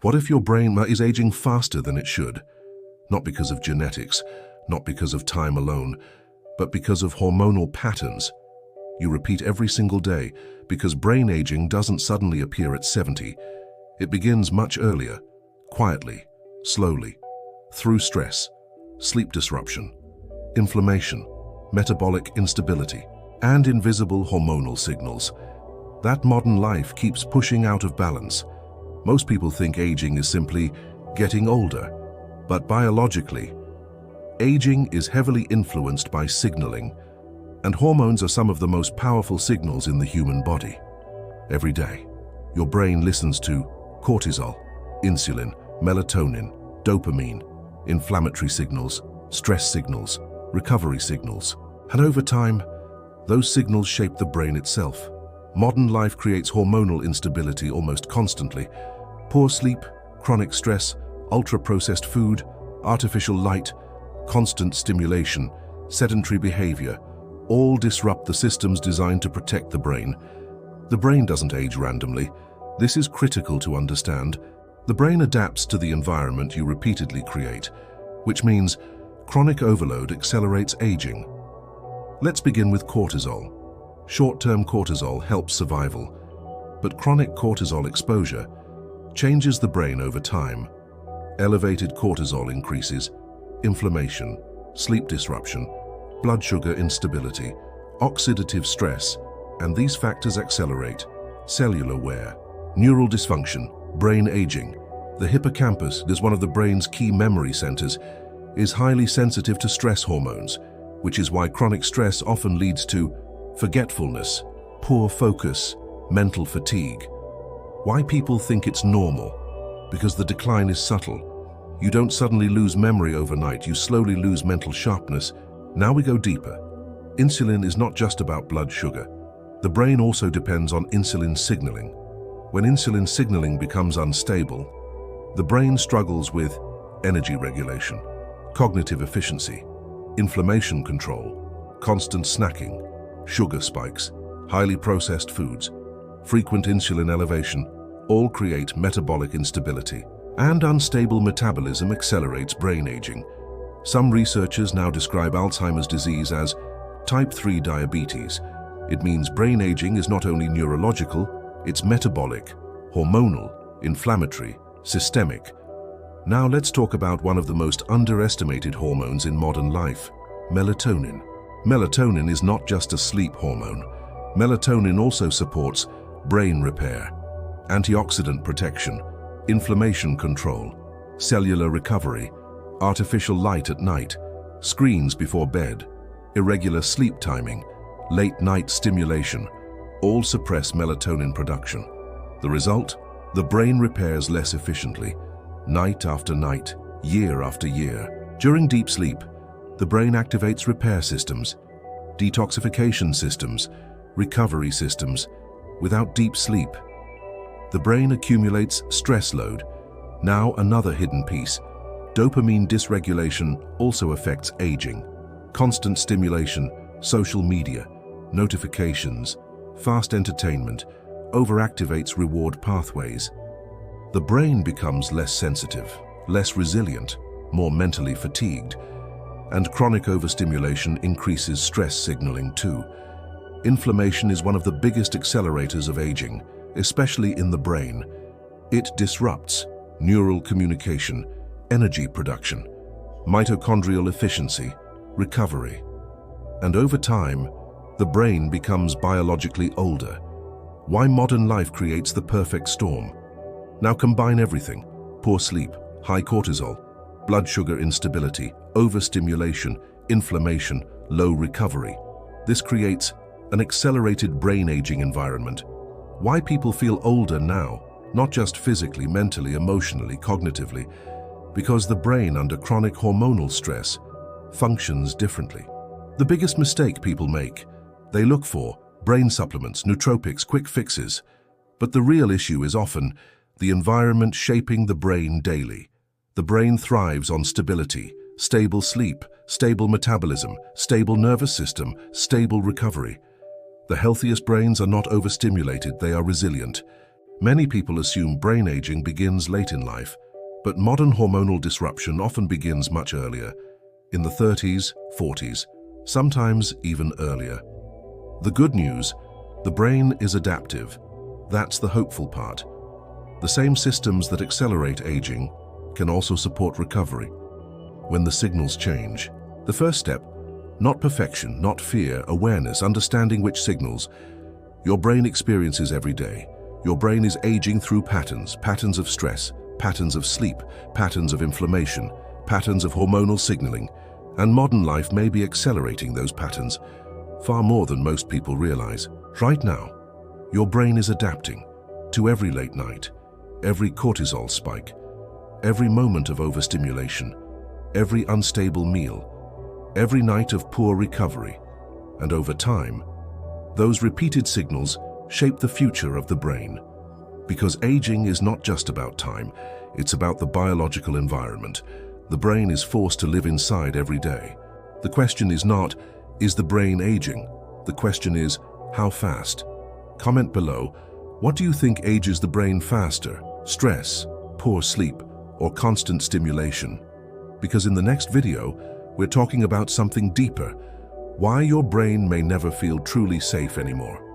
What if your brain is aging faster than it should? Not because of genetics, not because of time alone, but because of hormonal patterns you repeat every single day, because brain aging doesn't suddenly appear at 70. It begins much earlier, quietly, slowly, through stress, sleep disruption, inflammation, metabolic instability, and invisible hormonal signals. That modern life keeps pushing out of balance. Most people think aging is simply getting older, but biologically, aging is heavily influenced by signaling, and hormones are some of the most powerful signals in the human body. Every day, your brain listens to cortisol, insulin, melatonin, dopamine, inflammatory signals, stress signals, recovery signals. And over time, those signals shape the brain itself. Modern life creates hormonal instability almost constantly. Poor sleep, chronic stress, ultra-processed food, artificial light, constant stimulation, sedentary behavior, all disrupt the systems designed to protect the brain. The brain doesn't age randomly. This is critical to understand. The brain adapts to the environment you repeatedly create, which means chronic overload accelerates aging. Let's begin with cortisol. Short-term cortisol helps survival, but chronic cortisol exposure changes the brain over time. Elevated cortisol increases inflammation, sleep disruption, blood sugar instability, oxidative stress, and these factors accelerate cellular wear, neural dysfunction, brain aging. The hippocampus is one of the brain's key memory centers, is highly sensitive to stress hormones, which is why chronic stress often leads to forgetfulness, poor focus, mental fatigue. Why people think it's normal? Because the decline is subtle. You don't suddenly lose memory overnight, you slowly lose mental sharpness. Now we go deeper. Insulin is not just about blood sugar. The brain also depends on insulin signaling. When insulin signaling becomes unstable, the brain struggles with energy regulation, cognitive efficiency, inflammation control, constant snacking, sugar spikes, highly processed foods, frequent insulin elevation, all create metabolic instability, and unstable metabolism accelerates brain aging. Some researchers now describe Alzheimer's disease as type 3 diabetes. It means brain aging is not only neurological, it's metabolic, hormonal, inflammatory, systemic. Now let's talk about one of the most underestimated hormones in modern life, melatonin. Melatonin is not just a sleep hormone. Melatonin also supports brain repair, antioxidant protection, inflammation control, cellular recovery, artificial light at night, screens before bed, irregular sleep timing, late-night stimulation, all suppress melatonin production. The result? The brain repairs less efficiently, night after night, year after year. During deep sleep, the brain activates repair systems, detoxification systems, recovery systems. Without deep sleep, the brain accumulates stress load. Now another hidden piece. Dopamine dysregulation also affects aging. Constant stimulation, social media, notifications, fast entertainment overactivates reward pathways. The brain becomes less sensitive, less resilient, more mentally fatigued, and chronic overstimulation increases stress signaling too. Inflammation is one of the biggest accelerators of aging, especially in the brain. It disrupts neural communication, energy production, mitochondrial efficiency, recovery. And over time, the brain becomes biologically older. Why modern life creates the perfect storm? Now combine everything: poor sleep, high cortisol, blood sugar instability, overstimulation, inflammation, low recovery. This creates an accelerated brain aging environment. Why people feel older now? Not just physically, mentally, emotionally, cognitively. Because the brain under chronic hormonal stress functions differently. The biggest mistake people make: they look for brain supplements, nootropics, quick fixes. But the real issue is often the environment shaping the brain daily. The brain thrives on stability, stable sleep, stable metabolism, stable nervous system, stable recovery. The healthiest brains are not overstimulated, they are resilient. Many people assume brain aging begins late in life, but modern hormonal disruption often begins much earlier, in the 30s, 40s, sometimes even earlier. The good news, the brain is adaptive. That's the hopeful part. The same systems that accelerate aging can also support recovery. When the signals change, the first step, not perfection, not fear, awareness, understanding which signals your brain experiences every day. Your brain is aging through patterns of stress, patterns of sleep, patterns of inflammation, patterns of hormonal signaling, and modern life may be accelerating those patterns far more than most people realize. Right now, your brain is adapting to every late night, every cortisol spike, every moment of overstimulation, every unstable meal, every night of poor recovery. And over time, those repeated signals shape the future of the brain. Because aging is not just about time, it's about the biological environment. The brain is forced to live inside every day. The question is not, is the brain aging? The question is, how fast? Comment below, what do you think ages the brain faster? Stress, poor sleep, or constant stimulation? Because in the next video, we're talking about something deeper, why your brain may never feel truly safe anymore.